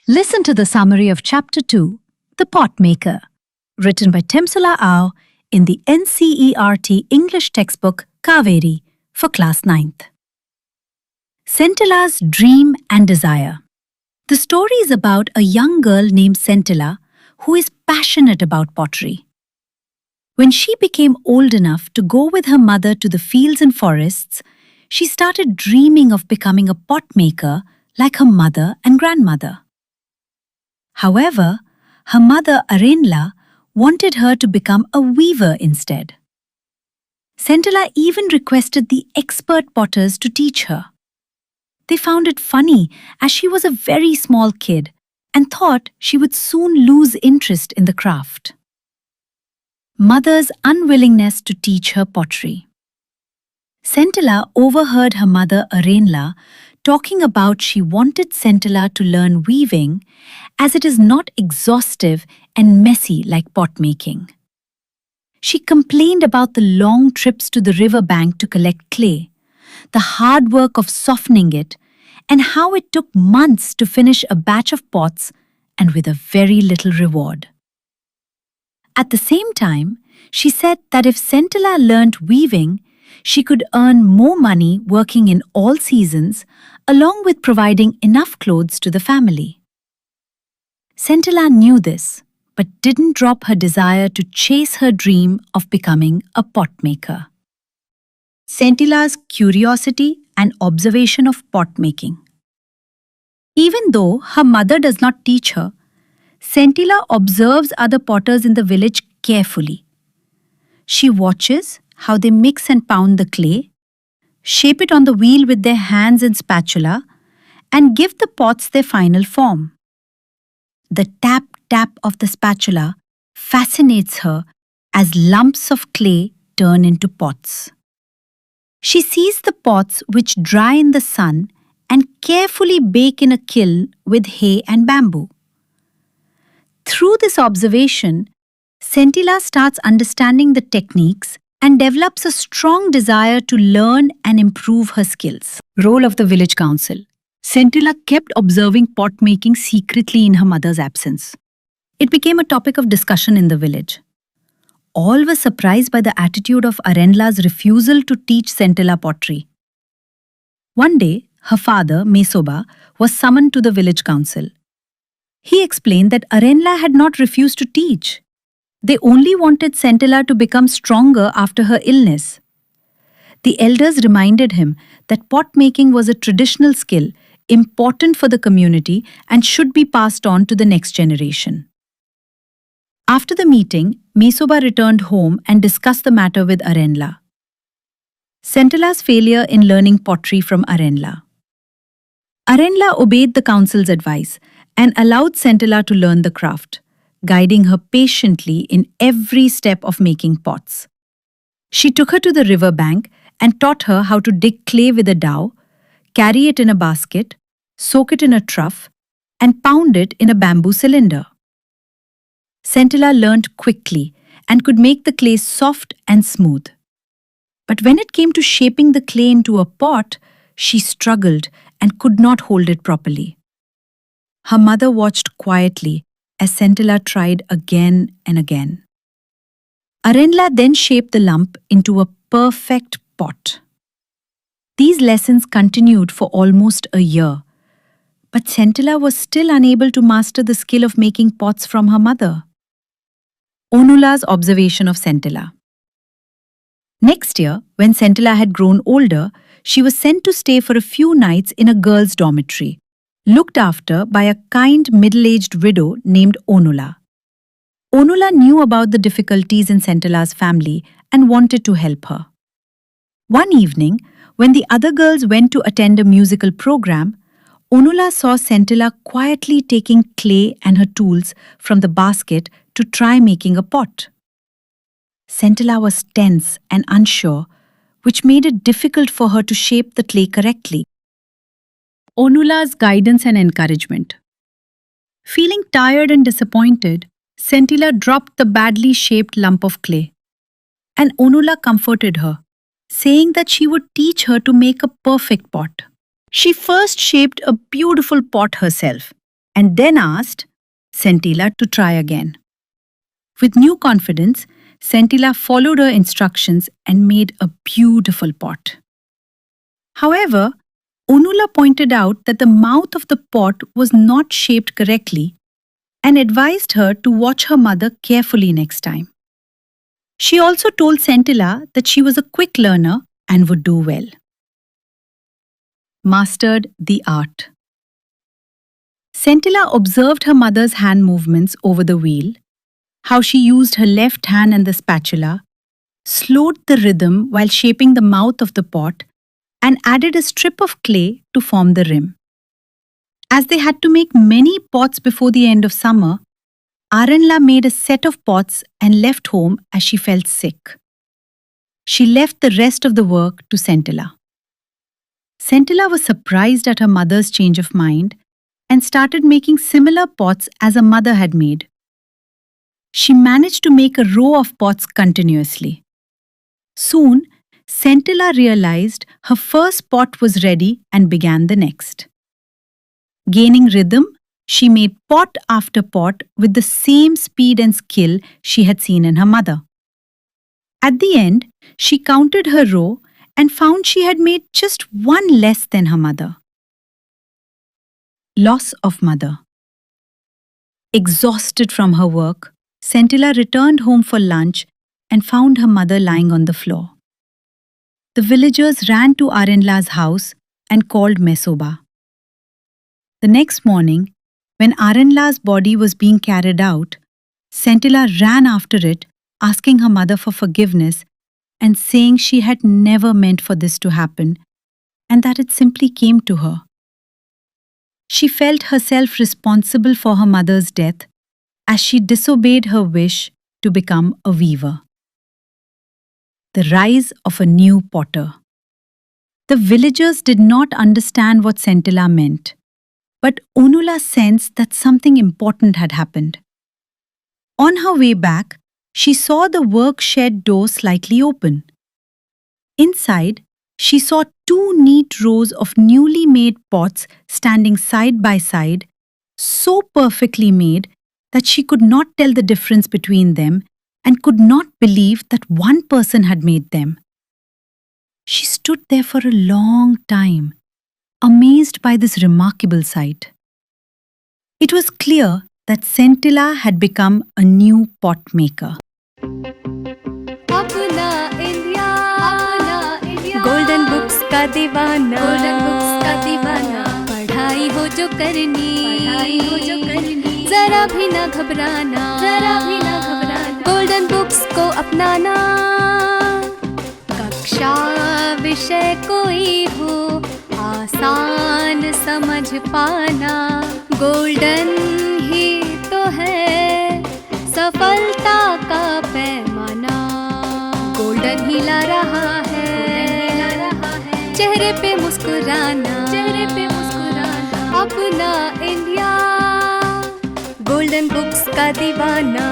Listen to the summary of Chapter 2, The Pot Maker, written by Temsula Ao in the NCERT English textbook Kaveri for Class 9th. Sentila's Dream and Desire. The story is about a young girl named Sentila who is passionate about pottery. When she became old enough to go with her mother to the fields and forests, she started dreaming of becoming a pot maker like her mother and grandmother. However, her mother Arenla wanted her to become a weaver instead. Sentila even requested the expert potters to teach her. They found it funny as she was a very small kid and thought she would soon lose interest in the craft. Mother's unwillingness to teach her pottery. Sentila overheard her mother Arenla talking about she wanted Sentila to learn weaving as it is not exhaustive and messy like pot making. She complained about the long trips to the river bank to collect clay, the hard work of softening it, and how it took months to finish a batch of pots and with a very little reward. At the same time, she said that if Sentila learned weaving, she could earn more money working in all seasons, along with providing enough clothes to the family. Sentila knew this, but didn't drop her desire to chase her dream of becoming a pot maker. Sentila's curiosity and observation of pot making. Even though her mother does not teach her, Sentila observes other potters in the village carefully. She watches how they mix and pound the clay, shape it on the wheel with their hands and spatula, and give the pots their final form. The tap-tap of the spatula fascinates her as lumps of clay turn into pots. She sees the pots which dry in the sun and carefully bake in a kiln with hay and bamboo. Through this observation, Sentila starts understanding the techniques and develops a strong desire to learn and improve her skills. Role of the village council. Sentila kept observing pot making secretly in her mother's absence. It became a topic of discussion in the village. All were surprised by the attitude of Arenla's refusal to teach Sentila pottery. One day, her father, 𝗵𝗶𝗶𝗀𝗶, was summoned to the village council. He explained that Arenla had not refused to teach. They only wanted Sentila to become stronger after her illness. The elders reminded him that pot making was a traditional skill, important for the community and should be passed on to the next generation. After the meeting, 𝗵𝗶𝗶𝗀𝗶 returned home and discussed the matter with Arenla. Sentila's failure in learning pottery from Arenla. Arenla obeyed the council's advice and allowed Sentila to learn the craft, guiding her patiently in every step of making pots. She took her to the river bank and taught her how to dig clay with a dowel, carry it in a basket, soak it in a trough, and pound it in a bamboo cylinder. Sentila learned quickly and could make the clay soft and smooth. But when it came to shaping the clay into a pot, she struggled and could not hold it properly. Her mother watched quietly as Sentila tried again and again. Arenla then shaped the lump into a perfect pot. These lessons continued for almost a year, but Sentila was still unable to master the skill of making pots from her mother. Onula's observation of Sentila. Next year, when Sentila had grown older, she was sent to stay for a few nights in a girls' dormitory, looked after by a kind middle-aged widow named Onula. Onula knew about the difficulties in Sentila's family and wanted to help her. One evening, when the other girls went to attend a musical program, Onula saw Sentila quietly taking clay and her tools from the basket to try making a pot. Sentila was tense and unsure, which made it difficult for her to shape the clay correctly. Onula's guidance and encouragement. Feeling tired and disappointed, Sentila dropped the badly shaped lump of clay. And Onula comforted her, saying that she would teach her to make a perfect pot. She first shaped a beautiful pot herself, and then asked Sentila to try again. With new confidence, Sentila followed her instructions and made a beautiful pot. However, Onula pointed out that the mouth of the pot was not shaped correctly and advised her to watch her mother carefully next time. She also told Sentila that she was a quick learner and would do well. Mastered the art. Sentila observed her mother's hand movements over the wheel, how she used her left hand and the spatula, slowed the rhythm while shaping the mouth of the pot, and added a strip of clay to form the rim. As they had to make many pots before the end of summer, Arenla made a set of pots and left home as she felt sick. She left the rest of the work to Sentila. Sentila was surprised at her mother's change of mind and started making similar pots as her mother had made. She managed to make a row of pots continuously. Soon, Sentila realized her first pot was ready and began the next. Gaining rhythm, she made pot after pot with the same speed and skill she had seen in her mother. At the end, she counted her row and found she had made just one less than her mother. Loss of mother. Exhausted from her work, Sentila returned home for lunch and found her mother lying on the floor. The villagers ran to Arenla's house and called 𝗵𝗲𝗶𝗰𝗍. The next morning, when Arenla's body was being carried out, Sentila ran after it, asking her mother for forgiveness and saying she had never meant for this to happen and that it simply came to her. She felt herself responsible for her mother's death as she disobeyed her wish to become a weaver. The rise of a new potter. The villagers did not understand what Sentila meant, but Onula sensed that something important had happened. On her way back, she saw the work shed door slightly open. Inside, she saw two neat rows of newly made pots standing side by side, so perfectly made that she could not tell the difference between them and could not believe that one person had made them. She stood there for a long time, amazed by this remarkable sight. It was clear that Sentila had become a new pot maker. Golden books का दीवाना, पढ़ाई हो जो करनी, जरा भी ना घबराना, गोल्डन बुक्स को अपनाना। कक्षा विषय कोई हो, आसान समझ पाना, गोल्डन ही तो है सफलता का पैमाना। गोल्डन ही ला रहा है चेहरे पे मुस्कुराना, अपना इंडिया, गोल्डन बुक्स का दीवाना।